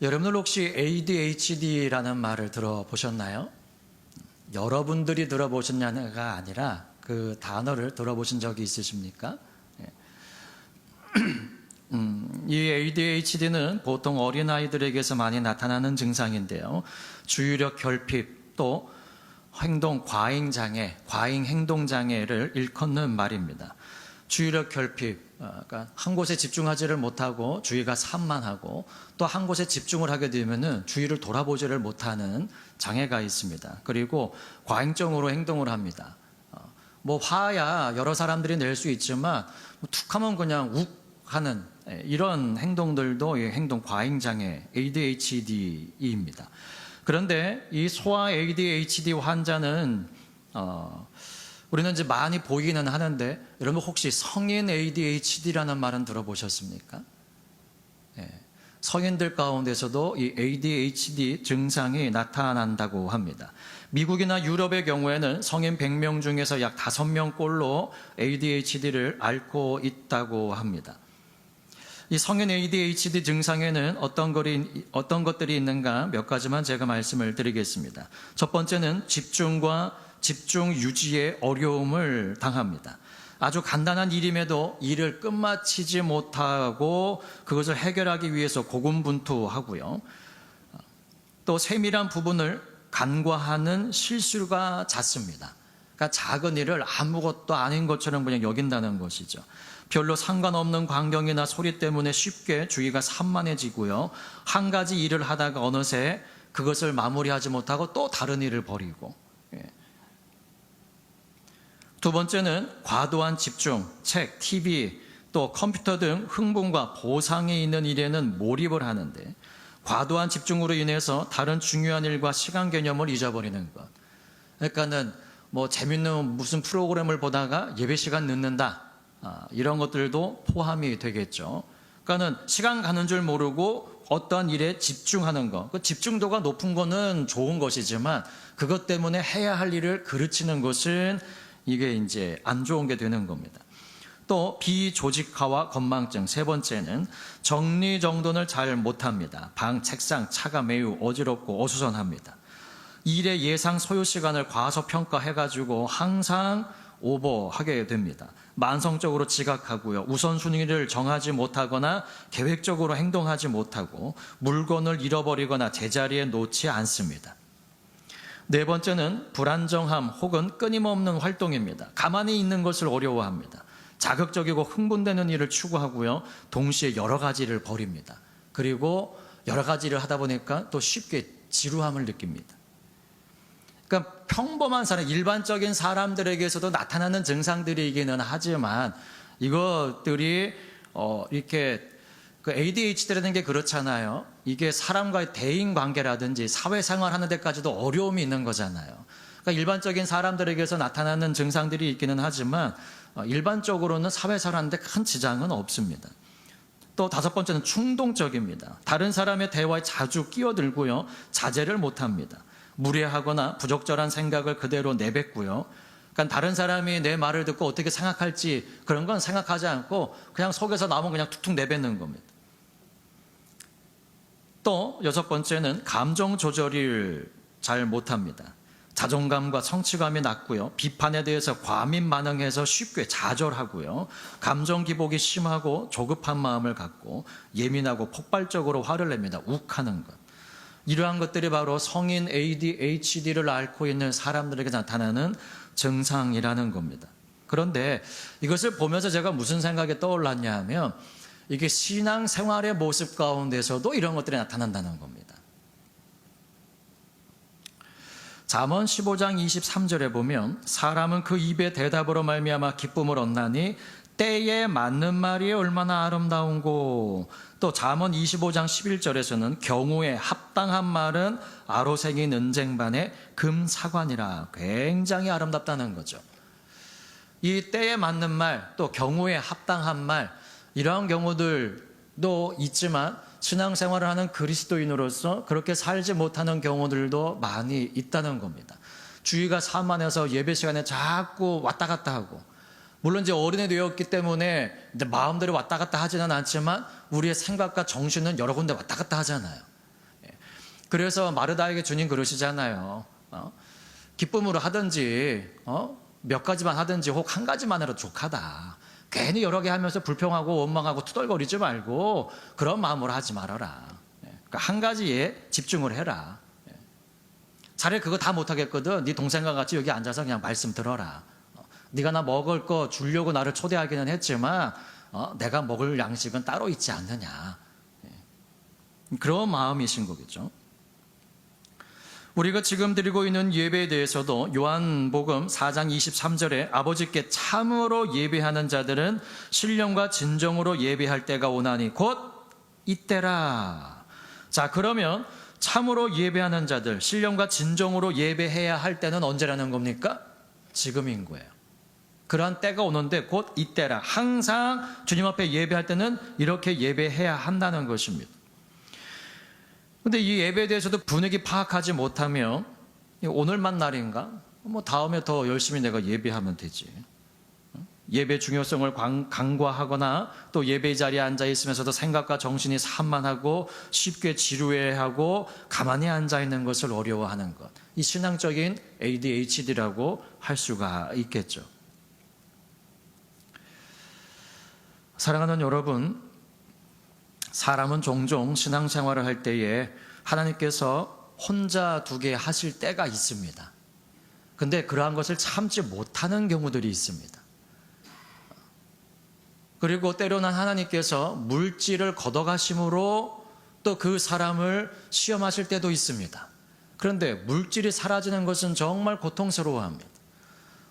여러분들 혹시 ADHD라는 말을 들어보셨나요? 여러분들이 들어보셨냐가 아니라 그 단어를 들어보신 적이 있으십니까? 이 ADHD는 보통 어린아이들에게서 많이 나타나는 증상인데요. 주의력 결핍 또 과잉장애, 과잉행동장애를 일컫는 말입니다. 주의력 결핍, 그러니까 한 곳에 집중하지를 못하고 주의가 산만하고 또 한 곳에 집중을 하게 되면 주위를 돌아보지를 못하는 장애가 있습니다. 그리고 과잉적으로 행동을 합니다. 뭐 화야 여러 사람들이 낼 수 있지만 툭하면 그냥 욱 하는 이런 행동들도 행동 과잉장애 ADHD입니다. 그런데 이 소아 ADHD 환자는 우리는 이제 많이 보이기는 하는데 여러분 혹시 성인 ADHD라는 말은 들어보셨습니까? 성인들 가운데서도 이 ADHD 증상이 나타난다고 합니다. 미국이나 유럽의 경우에는 성인 100명 중에서 약 5명꼴로 ADHD를 앓고 있다고 합니다. 이 성인 ADHD 증상에는 어떤 것들이 있는가 몇 가지만 제가 말씀을 드리겠습니다. 첫 번째는 집중과 집중 유지에 어려움을 당합니다. 아주 간단한 일임에도 일을 끝마치지 못하고 그것을 해결하기 위해서 고군분투하고요. 또 세밀한 부분을 간과하는 실수가 잦습니다. 그러니까 작은 일을 아무것도 아닌 것처럼 그냥 여긴다는 것이죠. 별로 상관없는 광경이나 소리 때문에 쉽게 주의가 산만해지고요. 한 가지 일을 하다가 어느새 그것을 마무리하지 못하고 또 다른 일을 벌이고. 두 번째는 과도한 집중, 책, TV, 또 컴퓨터 등 흥분과 보상이 있는 일에는 몰입을 하는데 과도한 집중으로 인해서 다른 중요한 일과 시간 개념을 잊어버리는 것. 그러니까는 뭐 재밌는 무슨 프로그램을 보다가 예배 시간 늦는다. 이런 것들도 포함이 되겠죠. 그러니까는 시간 가는 줄 모르고 어떤 일에 집중하는 것. 그 집중도가 높은 거는 좋은 것이지만 그것 때문에 해야 할 일을 그르치는 것은 이게 이제 안 좋은 게 되는 겁니다. 또 비조직화와 건망증. 세 번째는 정리정돈을 잘 못합니다. 방, 책상, 차가 매우 어지럽고 어수선합니다. 일의 예상 소요 시간을 과소평가해가지고 항상 오버하게 됩니다. 만성적으로 지각하고요. 우선순위를 정하지 못하거나 계획적으로 행동하지 못하고 물건을 잃어버리거나 제자리에 놓지 않습니다. 네 번째는 불안정함 혹은 끊임없는 활동입니다. 가만히 있는 것을 어려워합니다. 자극적이고 흥분되는 일을 추구하고요. 동시에 여러 가지를 벌입니다. 그리고 여러 가지를 하다 보니까 또 쉽게 지루함을 느낍니다. 그러니까 평범한 사람, 일반적인 사람들에게서도 나타나는 증상들이기는 하지만 이것들이 이렇게 그 ADHD라는 게 그렇잖아요. 이게 사람과의 대인 관계라든지 사회생활 하는 데까지도 어려움이 있는 거잖아요. 그러니까 일반적인 사람들에게서 나타나는 증상들이 있기는 하지만 일반적으로는 사회생활 하는 데 큰 지장은 없습니다. 또 다섯 번째는 충동적입니다. 다른 사람의 대화에 자주 끼어들고요. 자제를 못합니다. 무례하거나 부적절한 생각을 그대로 내뱉고요. 그러니까 다른 사람이 내 말을 듣고 어떻게 생각할지 그런 건 생각하지 않고 그냥 속에서 나오면 그냥 툭툭 내뱉는 겁니다. 또 여섯 번째는 감정 조절을 잘 못합니다. 자존감과 성취감이 낮고요. 비판에 대해서 과민 반응해서 쉽게 좌절하고요. 감정 기복이 심하고 조급한 마음을 갖고 예민하고 폭발적으로 화를 냅니다. 욱하는 것. 이러한 것들이 바로 성인 ADHD를 앓고 있는 사람들에게 나타나는 증상이라는 겁니다. 그런데 이것을 보면서 제가 무슨 생각이 떠올랐냐 하면 이게 신앙생활의 모습 가운데서도 이런 것들이 나타난다는 겁니다. 잠언 15장 23절에 보면 사람은 그 입의 대답으로 말미암아 기쁨을 얻나니 때에 맞는 말이 얼마나 아름다운고. 또 잠언 25장 11절에서는 경우에 합당한 말은 아로새긴 은쟁반의 금사관이라. 굉장히 아름답다는 거죠. 이 때에 맞는 말, 또 경우에 합당한 말, 이러한 경우들도 있지만 신앙생활을 하는 그리스도인으로서 그렇게 살지 못하는 경우들도 많이 있다는 겁니다. 주의가 산만해서 예배 시간에 자꾸 왔다 갔다 하고, 물론 이제 어른이 되었기 때문에 이제 마음대로 왔다 갔다 하지는 않지만 우리의 생각과 정신은 여러 군데 왔다 갔다 하잖아요. 그래서 마르다에게 주님 그러시잖아요. 기쁨으로 하든지 몇 가지만 하든지 혹 한 가지만으로도 족하다. 괜히 여러 개 하면서 불평하고 원망하고 투덜거리지 말고 그런 마음으로 하지 말아라. 그러니까 한 가지에 집중을 해라. 차라리 그거 다 못하겠거든. 네 동생과 같이 여기 앉아서 그냥 말씀 들어라. 네가 나 먹을 거 주려고 나를 초대하기는 했지만 내가 먹을 양식은 따로 있지 않느냐. 그런 마음이신 거겠죠. 우리가 지금 드리고 있는 예배에 대해서도 요한복음 4장 23절에 아버지께 참으로 예배하는 자들은 신령과 진정으로 예배할 때가 오나니 곧 이때라. 자, 그러면 참으로 예배하는 자들, 신령과 진정으로 예배해야 할 때는 언제라는 겁니까? 지금인 거예요. 그러한 때가 오는데 곧 이때라. 항상 주님 앞에 예배할 때는 이렇게 예배해야 한다는 것입니다. 근데 이 예배에 대해서도 분위기 파악하지 못하면 오늘만 날인가? 다음에 더 열심히 내가 예배하면 되지. 예배 중요성을 간과하거나 또 예배 자리에 앉아 있으면서도 생각과 정신이 산만하고 쉽게 지루해하고 가만히 앉아 있는 것을 어려워하는 것. 이 신앙적인 ADHD라고 할 수가 있겠죠. 사랑하는 여러분, 사람은 종종 신앙생활을 할 때에 하나님께서 혼자 두게 하실 때가 있습니다. 근데 그러한 것을 참지 못하는 경우들이 있습니다. 그리고 때로는 하나님께서 물질을 걷어가심으로 또 그 사람을 시험하실 때도 있습니다. 그런데 물질이 사라지는 것은 정말 고통스러워합니다.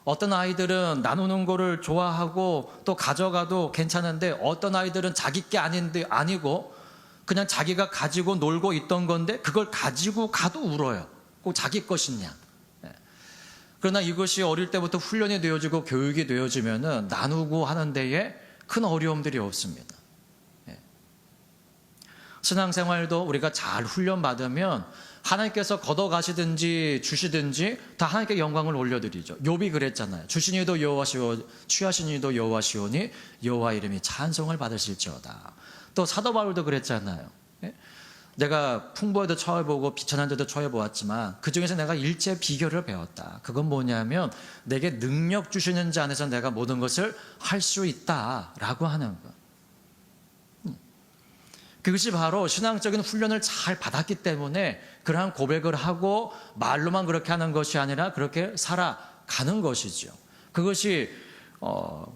어떤 아이들은 나누는 거를 좋아하고 또 가져가도 괜찮은데 어떤 아이들은 자기 게 아니고 그냥 자기가 가지고 놀고 있던 건데 그걸 가지고 가도 울어요. 꼭 자기 것이냐. 그러나 이것이 어릴 때부터 훈련이 되어지고 교육이 되어지면은 나누고 하는 데에 큰 어려움들이 없습니다. 신앙생활도 우리가 잘 훈련받으면 하나님께서 걷어가시든지 주시든지 다 하나님께 영광을 올려드리죠. 욥이 그랬잖아요. 주신 이도 여호와시오, 취하신 이도 여호와시오니 여호와 이름이 찬송을 받으실지어다. 또 사도 바울도 그랬잖아요. 내가 풍부에도 처해보고 비천한 데도 처해보았지만 그중에서 내가 일체 비결을 배웠다. 그건 뭐냐면 내게 능력 주시는 자 안에서 내가 모든 것을 할 수 있다라고 하는 것. 그것이 바로 신앙적인 훈련을 잘 받았기 때문에 그러한 고백을 하고 말로만 그렇게 하는 것이 아니라 그렇게 살아가는 것이죠. 그것이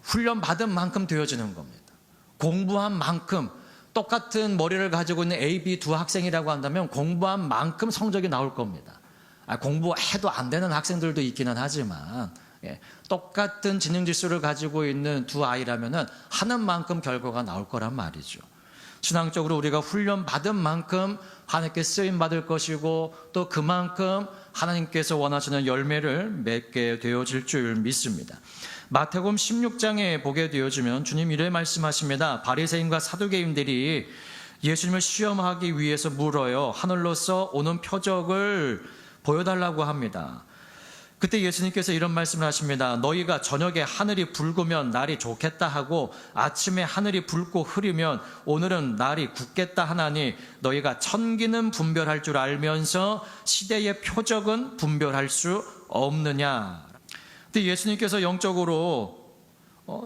훈련받은 만큼 되어지는 겁니다. 공부한 만큼 똑같은 머리를 가지고 있는 A, B 두 학생이라고 한다면 공부한 만큼 성적이 나올 겁니다. 공부해도 안 되는 학생들도 있기는 하지만 똑같은 지능지수를 가지고 있는 두 아이라면 하는 만큼 결과가 나올 거란 말이죠. 신앙적으로 우리가 훈련받은 만큼 하나님께 쓰임받을 것이고 또 그만큼 하나님께서 원하시는 열매를 맺게 되어질 줄 믿습니다. 마태복음 16장에 보게 되어지면 주님 이래 말씀하십니다. 바리새인과 사두개인들이 예수님을 시험하기 위해서 물어요. 하늘로서 오는 표적을 보여달라고 합니다. 그때 예수님께서 이런 말씀을 하십니다. 너희가 저녁에 하늘이 붉으면 날이 좋겠다 하고 아침에 하늘이 붉고 흐리면 오늘은 날이 굳겠다 하나니 너희가 천기는 분별할 줄 알면서 시대의 표적은 분별할 수 없느냐. 근데 예수님께서 영적으로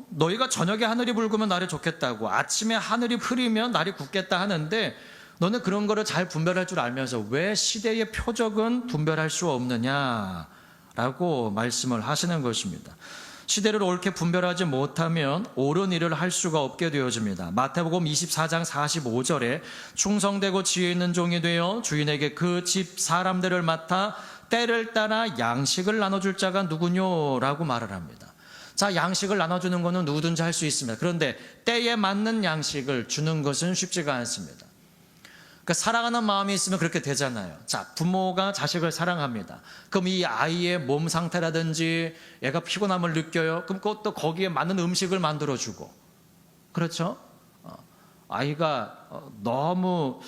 너희가 저녁에 하늘이 붉으면 날이 좋겠다고 아침에 하늘이 흐리면 날이 굳겠다 하는데 너는 그런 거를 잘 분별할 줄 알면서 왜 시대의 표적은 분별할 수 없느냐 라고 말씀을 하시는 것입니다. 시대를 옳게 분별하지 못하면 옳은 일을 할 수가 없게 되어집니다. 마태복음 24장 45절에 충성되고 지혜 있는 종이 되어 주인에게 그 집 사람들을 맡아 때를 따라 양식을 나눠줄 자가 누구뇨? 라고 말을 합니다. 자, 양식을 나눠주는 것은 누구든지 할 수 있습니다. 그런데 때에 맞는 양식을 주는 것은 쉽지가 않습니다. 그러니까 사랑하는 마음이 있으면 그렇게 되잖아요. 자, 부모가 자식을 사랑합니다. 그럼 이 아이의 몸 상태라든지 애가 피곤함을 느껴요. 그럼 또 거기에 맞는 음식을 만들어주고. 그렇죠? 아이가 너무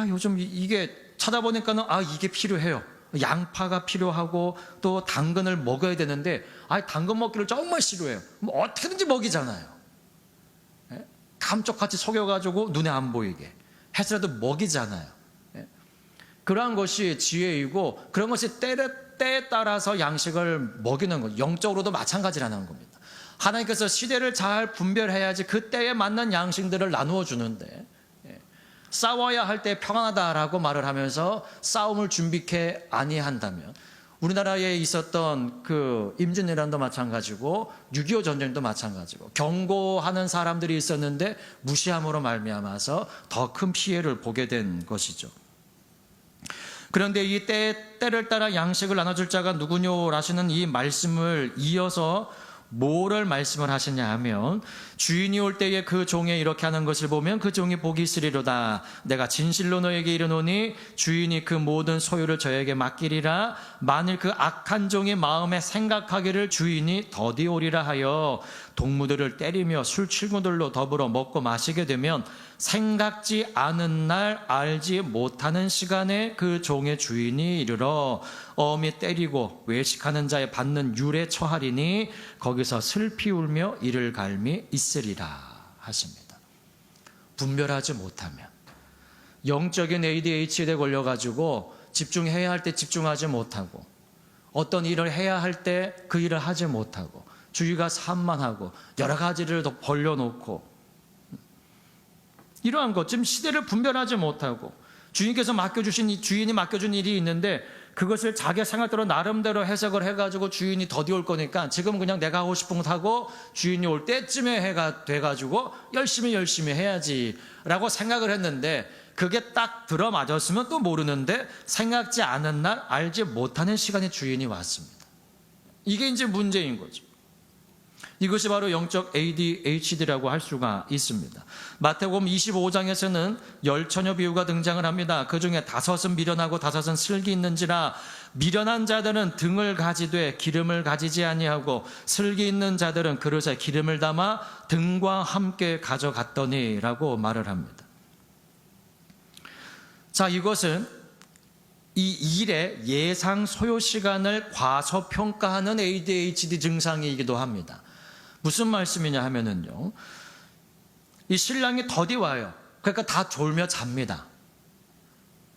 요즘 이게 찾아보니까는 이게 필요해요. 양파가 필요하고 또 당근을 먹어야 되는데 당근 먹기를 정말 싫어해요. 뭐 어떻게든지 먹이잖아요. 감쪽같이 속여가지고 눈에 안 보이게 해서라도 먹이잖아요. 그러한 것이 지혜이고 그런 것이 때에 따라서 양식을 먹이는 것, 영적으로도 마찬가지라는 겁니다. 하나님께서 시대를 잘 분별해야지 그 때에 맞는 양식들을 나누어 주는데, 싸워야 할 때 평안하다라고 말을 하면서 싸움을 준비케 아니한다면, 우리나라에 있었던 그 임진왜란도 마찬가지고 6.25 전쟁도 마찬가지고 경고하는 사람들이 있었는데 무시함으로 말미암아서 더 큰 피해를 보게 된 것이죠. 그런데 이 때를 따라 양식을 나눠줄 자가 누구뇨라시는 이 말씀을 이어서 뭐를 말씀을 하시냐 하면, 주인이 올 때에 그 종에 이렇게 하는 것을 보면 그 종이 복이 있으리로다. 내가 진실로 너에게 이르노니 주인이 그 모든 소유를 저에게 맡기리라. 만일 그 악한 종이 마음에 생각하기를 주인이 더디오리라 하여 동무들을 때리며 술 친구들로 더불어 먹고 마시게 되면 생각지 않은 날 알지 못하는 시간에 그 종의 주인이 이르러 엄히 때리고 외식하는 자에 받는 율에 처하리니 거기서 슬피 울며 이를 갈미 있으리라 하십니다. 분별하지 못하면, 영적인 ADHD에 걸려가지고 집중해야 할 때 집중하지 못하고, 어떤 일을 해야 할 때 그 일을 하지 못하고, 주의가 산만하고 여러 가지를 더 벌려놓고, 이러한 것, 지금 시대를 분별하지 못하고 주인께서 주인이 맡겨준 일이 있는데 그것을 자기 생각대로 나름대로 해석을 해가지고 주인이 더디올 거니까 지금 그냥 내가 하고 싶은 것 하고 주인이 올 때쯤에 해가 돼가지고 열심히 해야지 라고 생각을 했는데, 그게 딱 들어맞았으면 또 모르는데 생각지 않은 날 알지 못하는 시간에 주인이 왔습니다. 이게 이제 문제인 거죠. 이것이 바로 영적 ADHD라고 할 수가 있습니다. 마태복음 25장에서는 열처녀 비유가 등장을 합니다. 그 중에 5은 미련하고 5은 슬기 있는지라. 미련한 자들은 등을 가지되 기름을 가지지 아니하고 슬기 있는 자들은 그릇에 기름을 담아 등과 함께 가져갔더니라고 말을 합니다. 자, 이것은 이 일의 예상 소요 시간을 과소평가하는 ADHD 증상이기도 합니다. 무슨 말씀이냐 하면은요, 이 신랑이 더디 와요. 그러니까 다 졸며 잡니다.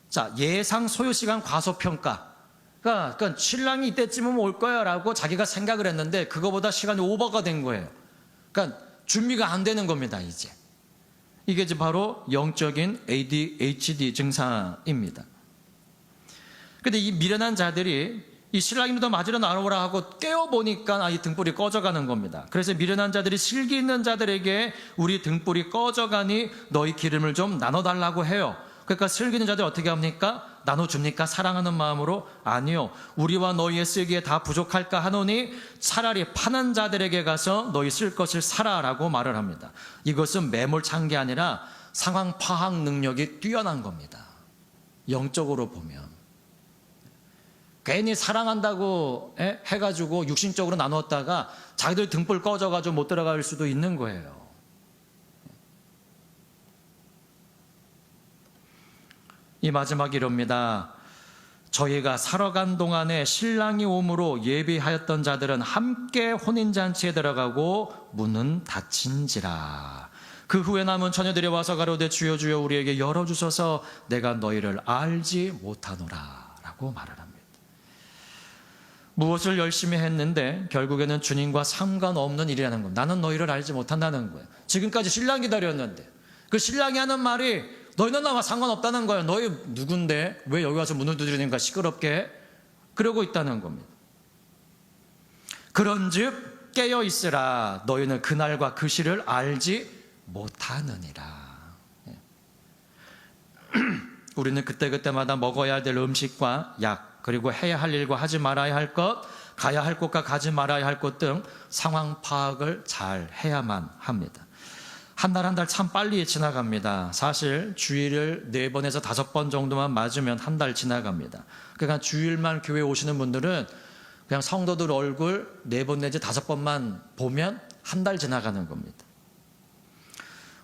자, 예상 소요 시간 과소평가. 그러니까 신랑이 이때쯤은 올 거야 라고 자기가 생각을 했는데 그거보다 시간이 오버가 된 거예요. 그러니까 준비가 안 되는 겁니다, 이제. 이게 이제 바로 영적인 ADHD 증상입니다. 근데 이 미련한 자들이 이 신랑님도 맞으러 나오라 하고 깨워보니까 이 등불이 꺼져가는 겁니다. 그래서 미련한 자들이 슬기 있는 자들에게 우리 등불이 꺼져가니 너희 기름을 좀 나눠달라고 해요. 그러니까 슬기 있는 자들 어떻게 합니까? 나눠줍니까? 사랑하는 마음으로? 아니요. 우리와 너희의 쓰기에 다 부족할까 하노니 차라리 파는 자들에게 가서 너희 쓸 것을 사라라고 말을 합니다. 이것은 매몰찬 게 아니라 상황 파악 능력이 뛰어난 겁니다. 영적으로 보면. 괜히 사랑한다고 해가지고 육신적으로 나눴다가 자기들 등불 꺼져가지고 못 들어갈 수도 있는 거예요. 이 마지막 이럽니다. 저희가 살아간 동안에 신랑이 오므로 예비하였던 자들은 함께 혼인잔치에 들어가고 문은 닫힌지라. 그 후에 남은 처녀들이 와서 가로되 주여 주여 우리에게 열어주소서. 내가 너희를 알지 못하노라 라고 말을 합니다. 무엇을 열심히 했는데 결국에는 주님과 상관없는 일이라는 겁니다. 나는 너희를 알지 못한다는 거예요. 지금까지 신랑 기다렸는데 그 신랑이 하는 말이 너희는 나와 상관없다는 거예요. 너희 누군데 왜 여기 와서 문을 두드리는가 시끄럽게 그러고 있다는 겁니다. 그런즉 깨어 있으라. 너희는 그날과 그 시를 알지 못하느니라. 우리는 그때그때마다 먹어야 될 음식과 약, 그리고 해야 할 일과 하지 말아야 할 것, 가야 할 곳과 가지 말아야 할 곳 등 상황 파악을 잘 해야만 합니다. 한 달 한 달 참 빨리 지나갑니다. 사실 주일을 4번에서 5번 정도만 맞으면 한 달 지나갑니다. 그러니까 주일만 교회 오시는 분들은 그냥 성도들 얼굴 4번 내지 5번만 보면 한 달 지나가는 겁니다.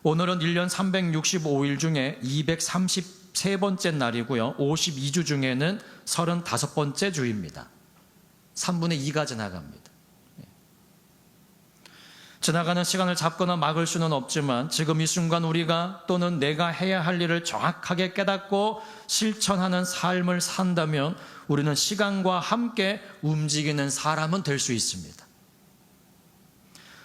오늘은 1년 365일 중에 233번째 날이고요. 52주 중에는 35번째 주입니다. 3분의 2가 지나갑니다. 지나가는 시간을 잡거나 막을 수는 없지만 지금 이 순간 우리가 또는 내가 해야 할 일을 정확하게 깨닫고 실천하는 삶을 산다면 우리는 시간과 함께 움직이는 사람은 될 수 있습니다.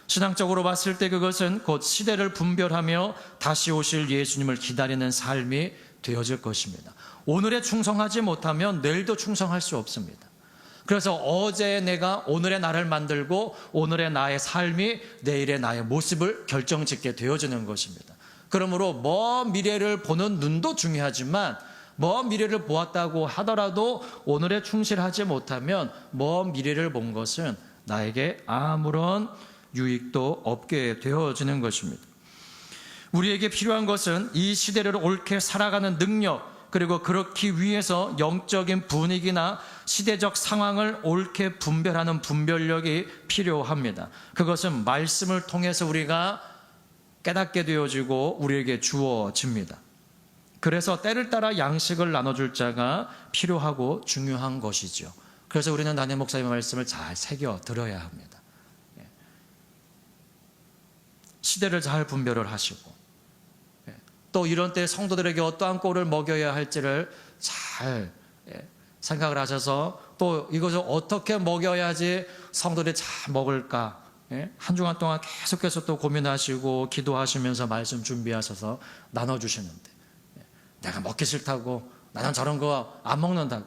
신앙적으로 봤을 때 그것은 곧 시대를 분별하며 다시 오실 예수님을 기다리는 삶이 되어질 것입니다. 오늘에 충성하지 못하면 내일도 충성할 수 없습니다. 그래서 어제 내가 오늘의 나를 만들고 오늘의 나의 삶이 내일의 나의 모습을 결정짓게 되어지는 것입니다. 그러므로 먼 미래를 보는 눈도 중요하지만 먼 미래를 보았다고 하더라도 오늘에 충실하지 못하면 먼 미래를 본 것은 나에게 아무런 유익도 없게 되어지는 것입니다. 우리에게 필요한 것은 이 시대를 옳게 살아가는 능력, 그리고 그렇기 위해서 영적인 분위기나 시대적 상황을 옳게 분별하는 분별력이 필요합니다. 그것은 말씀을 통해서 우리가 깨닫게 되어지고 우리에게 주어집니다. 그래서 때를 따라 양식을 나눠줄 자가 필요하고 중요한 것이죠. 그래서 우리는 담임 목사님의 말씀을 잘 새겨 들어야 합니다. 시대를 잘 분별을 하시고 또 이런 때 성도들에게 어떠한 꼴을 먹여야 할지를 잘 생각을 하셔서 또 이것을 어떻게 먹여야지 성도들이 잘 먹을까 한 주간 동안 계속해서 또 고민하시고 기도하시면서 말씀 준비하셔서 나눠주시는데 내가 먹기 싫다고 나는 저런 거 안 먹는다고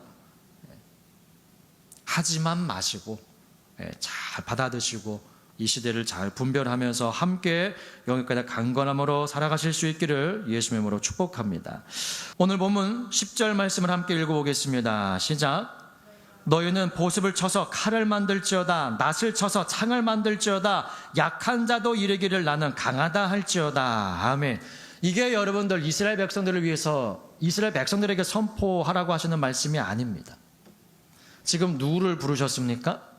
하지만 마시고 잘 받아드시고 이 시대를 잘 분별하면서 함께 영역까지 강건함으로 살아가실 수 있기를 예수님의 이름으로 축복합니다. 오늘 본문 10절 말씀을 함께 읽어보겠습니다. 시작. 너희는 보습을 쳐서 칼을 만들지어다 낫을 쳐서 창을 만들지어다 약한 자도 이르기를 나는 강하다 할지어다. 아멘. 이게 여러분들 이스라엘 백성들을 위해서 이스라엘 백성들에게 선포하라고 하시는 말씀이 아닙니다. 지금 누구를 부르셨습니까?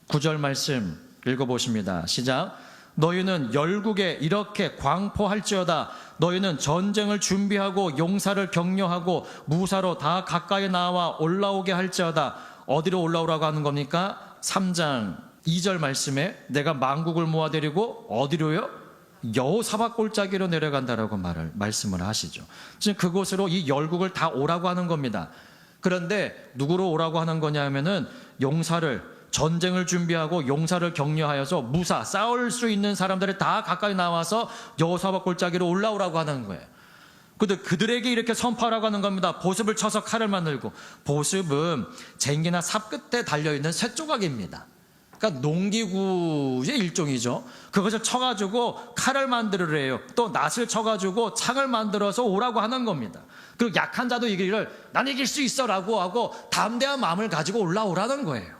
9절 말씀 읽어보십니다. 시작. 너희는 열국에 이렇게 광포할지어다 너희는 전쟁을 준비하고 용사를 격려하고 무사로 다 가까이 나와 올라오게 할지어다. 어디로 올라오라고 하는 겁니까? 3장 2절 말씀에 내가 만국을 모아들이고 어디로요? 여호사밧 골짜기로 내려간다라고 말씀을 하시죠. 지금 그곳으로 이 열국을 다 오라고 하는 겁니다. 그런데 누구로 오라고 하는 거냐 하면은 전쟁을 준비하고 용사를 격려하여서 무사 싸울 수 있는 사람들이 다 가까이 나와서 여호사밧 골짜기로 올라오라고 하는 거예요. 근데 그들에게 이렇게 선포하라고 하는 겁니다. 보습을 쳐서 칼을 만들고. 보습은 쟁기나 삽 끝에 달려있는 쇠조각입니다. 그러니까 농기구의 일종이죠. 그것을 쳐가지고 칼을 만들으래요. 또 낫을 쳐가지고 창을 만들어서 오라고 하는 겁니다. 그리고 약한 자도 이기를 난 이길 수 있어라고 하고 담대한 마음을 가지고 올라오라는 거예요.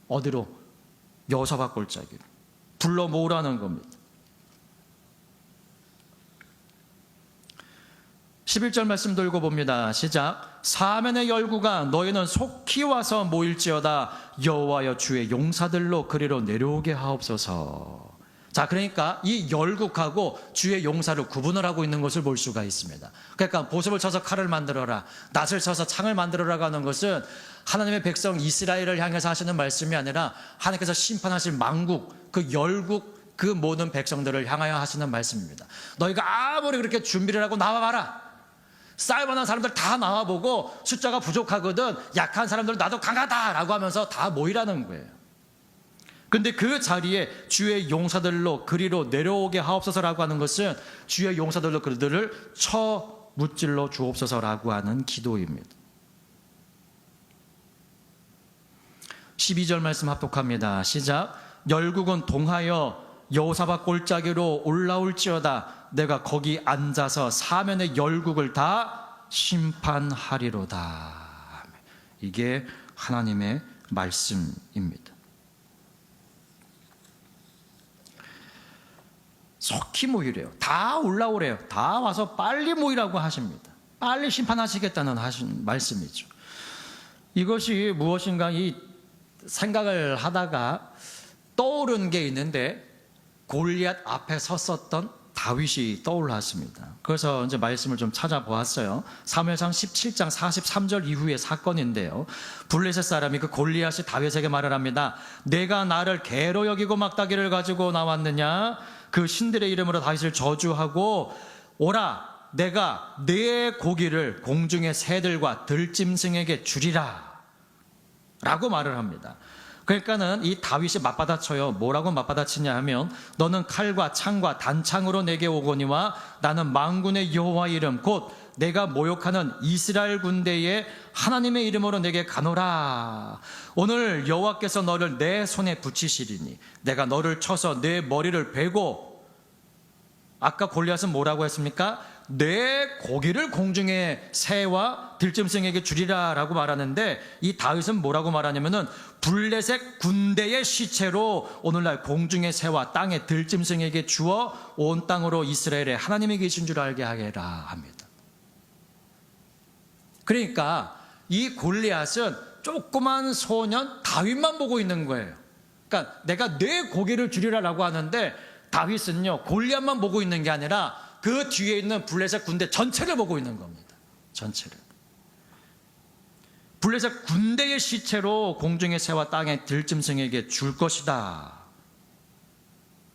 어디로? 여호사밧 골짜기로 불러 모으라는 겁니다. 11절 말씀도 읽어봅니다. 시작. 사면의 열구가 너희는 속히 와서 모일지어다 여호와여 주의 용사들로 그리로 내려오게 하옵소서. 자, 그러니까 이 열국하고 주의 용사를 구분을 하고 있는 것을 볼 수가 있습니다. 그러니까 보습을 쳐서 칼을 만들어라 낫을 쳐서 창을 만들어라고 하는 것은 하나님의 백성 이스라엘을 향해서 하시는 말씀이 아니라 하나님께서 심판하실 만국 그 열국 그 모든 백성들을 향하여 하시는 말씀입니다. 너희가 아무리 그렇게 준비를 하고 나와봐라 싸울 만한 사람들 다 나와보고 숫자가 부족하거든 약한 사람들 나도 강하다라고 하면서 다 모이라는 거예요. 근데 그 자리에 주의 용사들로 그리로 내려오게 하옵소서라고 하는 것은 주의 용사들로 그들을 쳐 무찔러 주옵소서라고 하는 기도입니다. 12절 말씀 합독합니다. 시작. 열국은 동하여 여호사밧 골짜기로 올라올지어다 내가 거기 앉아서 사면의 열국을 다 심판하리로다. 이게 하나님의 말씀입니다. 속히 모이래요. 다 올라오래요. 다 와서 빨리 모이라고 하십니다. 빨리 심판하시겠다는 말씀이죠. 이것이 무엇인가 이 생각을 하다가 떠오른 게 있는데 골리앗 앞에 섰었던 다윗이 떠올랐습니다. 그래서 이제 말씀을 좀 찾아보았어요. 사무엘상 17장 43절 이후의 사건인데요. 블레셋 사람이 그 골리앗이 다윗에게 말을 합니다. 내가 나를 개로 여기고 막다기를 가지고 나왔느냐? 그 신들의 이름으로 다윗을 저주하고 오라, 내가 내 고기를 공중의 새들과 들짐승에게 주리라 라고 말을 합니다. 그러니까는 이 다윗이 맞받아쳐요. 뭐라고 맞받아치냐 하면 너는 칼과 창과 단창으로 내게 오거니와 나는 만군의 여호와의 이름 곧 내가 모욕하는 이스라엘 군대의 하나님의 이름으로 내게 가노라. 오늘 여호와께서 너를 내 손에 붙이시리니 내가 너를 쳐서 내 머리를 베고, 아까 골리앗은 뭐라고 했습니까? 내 고기를 공중의 새와 들짐승에게 주리라 라고 말하는데, 이 다윗은 뭐라고 말하냐면은 블레셋 군대의 시체로 오늘날 공중의 새와 땅의 들짐승에게 주어 온 땅으로 이스라엘의 하나님이 계신 줄 알게 하게라 합니다. 그러니까 이 골리앗은 조그만 소년 다윗만 보고 있는 거예요. 그러니까 내가 내 고기를 주리라 라고 하는데, 다윗은요 골리앗만 보고 있는 게 아니라 그 뒤에 있는 블레셋 군대 전체를 보고 있는 겁니다. 전체를. 블레셋 군대의 시체로 공중의 새와 땅의 들짐승에게 줄 것이다.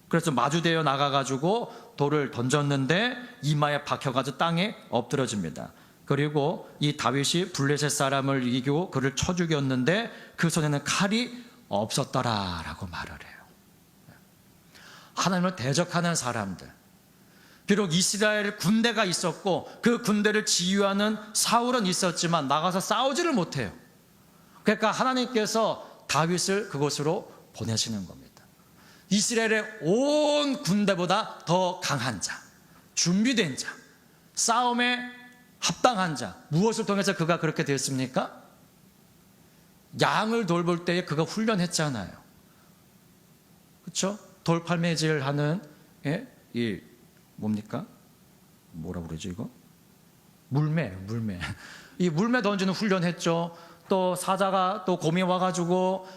그래서 마주대어 나가가지고 돌을 던졌는데 이마에 박혀가지고 땅에 엎드러집니다. 그리고 이 다윗이 블레셋 사람을 이기고 그를 쳐 죽였는데 그 손에는 칼이 없었더라라고 말을 해요. 하나님을 대적하는 사람들, 비록 이스라엘 군대가 있었고 그 군대를 지휘하는 사울은 있었지만 나가서 싸우지를 못해요. 그러니까 하나님께서 다윗을 그곳으로 보내시는 겁니다. 이스라엘의 온 군대보다 더 강한 자, 준비된 자, 싸움에 합당한 자. 무엇을 통해서 그가 그렇게 됐습니까? 양을 돌볼 때에 그가 훈련했잖아요. 그렇죠? 돌팔매질 하는 이 뭡니까? 뭐라고 그러죠 이거? 물매. 이 물매 던지는 훈련했죠. 또 사자가 또 곰이 와가지고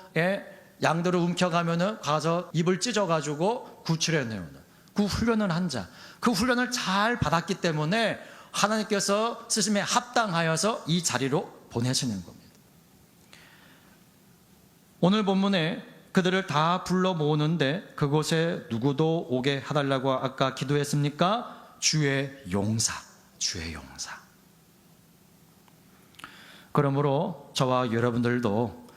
양들을 움켜가면은 가서 입을 찢어가지고 구출해내는 그 훈련을 한 자. 그 훈련을 잘 받았기 때문에 하나님께서 쓰심에 합당하여서 이 자리로 보내시는 겁니다. 오늘 본문에 그들을 다 불러 모으는데 그곳에 누구도 오게 해달라고 아까 기도했습니까? 주의 용사. 그러므로 저와 여러분들도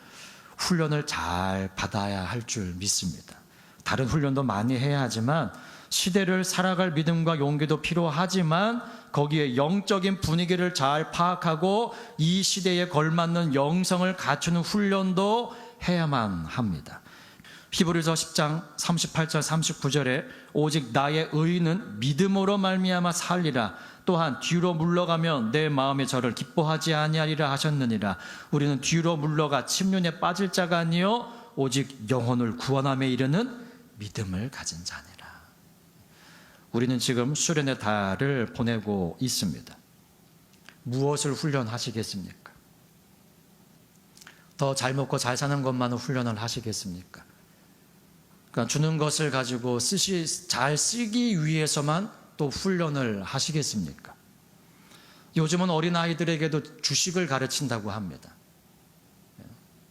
훈련을 잘 받아야 할 줄 믿습니다. 다른 훈련도 많이 해야 하지만 시대를 살아갈 믿음과 용기도 필요하지만 거기에 영적인 분위기를 잘 파악하고 이 시대에 걸맞는 영성을 갖추는 훈련도 해야만 합니다. 히브리서 10장 38절 39절에 오직 나의 의인은 믿음으로 말미암아 살리라. 또한 뒤로 물러가면 내 마음이 저를 기뻐하지 아니하리라 하셨느니라. 우리는 뒤로 물러가 침륜에 빠질 자가 아니요 오직 영혼을 구원함에 이르는 믿음을 가진 자니라. 우리는 지금 수련의 달을 보내고 있습니다. 무엇을 훈련하시겠습니까? 더 잘 먹고 잘 사는 것만은 훈련을 하시겠습니까? 그러니까 주는 것을 가지고 잘 쓰기 위해서만 또 훈련을 하시겠습니까? 요즘은 어린아이들에게도 주식을 가르친다고 합니다.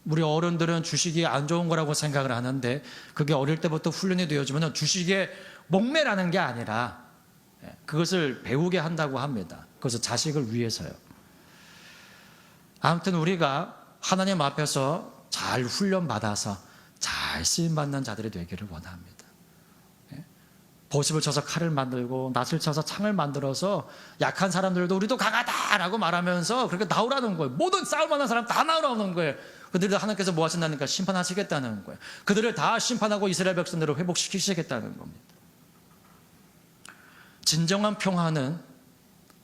우리 어른들은 주식이 안 좋은 거라고 생각을 하는데 그게 어릴 때부터 훈련이 되어지면 주식에 목매라는 게 아니라 그것을 배우게 한다고 합니다. 그것은 자식을 위해서요. 아무튼 우리가 하나님 앞에서 잘 훈련받아서 잘 쓰임받는 자들이 되기를 원합니다. 보습을 쳐서 칼을 만들고 낫을 쳐서 창을 만들어서 약한 사람들도 우리도 강하다라고 말하면서 그렇게 나오라는 거예요. 모든 싸울만한 사람 다 나오라는 거예요. 그들을 하나님께서 뭐 하신다니까 심판하시겠다는 거예요. 그들을 다 심판하고 이스라엘 백성들을 회복시키시겠다는 겁니다. 진정한 평화는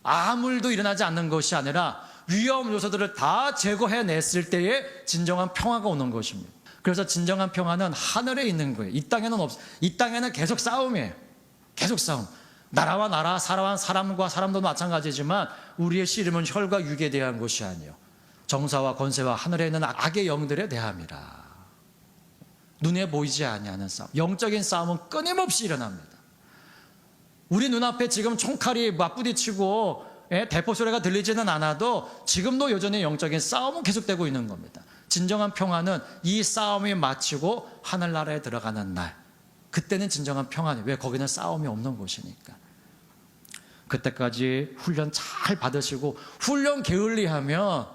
아무 일도 일어나지 않는 것이 아니라 위험 요소들을 다 제거해냈을 때에 진정한 평화가 오는 것입니다. 그래서 진정한 평화는 하늘에 있는 거예요. 이 땅에는 없어. 이 땅에는 계속 싸움이에요. 계속 싸움. 나라와 나라, 사람과 사람과 사람도 마찬가지지만 우리의 씨름은 혈과 육에 대한 것이 아니요 정사와 권세와 하늘에 있는 악의 영들에 대함이라. 눈에 보이지 아니하는 싸움. 영적인 싸움은 끊임없이 일어납니다. 우리 눈앞에 지금 총칼이 맞부딪히고 대포 소리가 들리지는 않아도 지금도 여전히 영적인 싸움은 계속되고 있는 겁니다. 진정한 평화는 이 싸움이 마치고 하늘나라에 들어가는 날, 그때는 진정한 평화는, 왜? 거기는 싸움이 없는 곳이니까. 그때까지 훈련 잘 받으시고, 훈련 게을리하면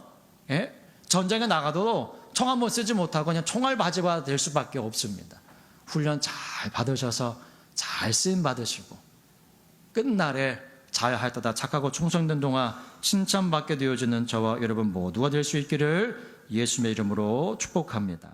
전쟁에 나가도 총 한 번 쓰지 못하고 그냥 총알 바지가 될 수밖에 없습니다. 훈련 잘 받으셔서 잘 쓰임 받으시고 끝날에 자야할때다 착하고 충성된 동안 칭찬받게 되어지는 저와 여러분 모두가 될 수 있기를 예수님의 이름으로 축복합니다.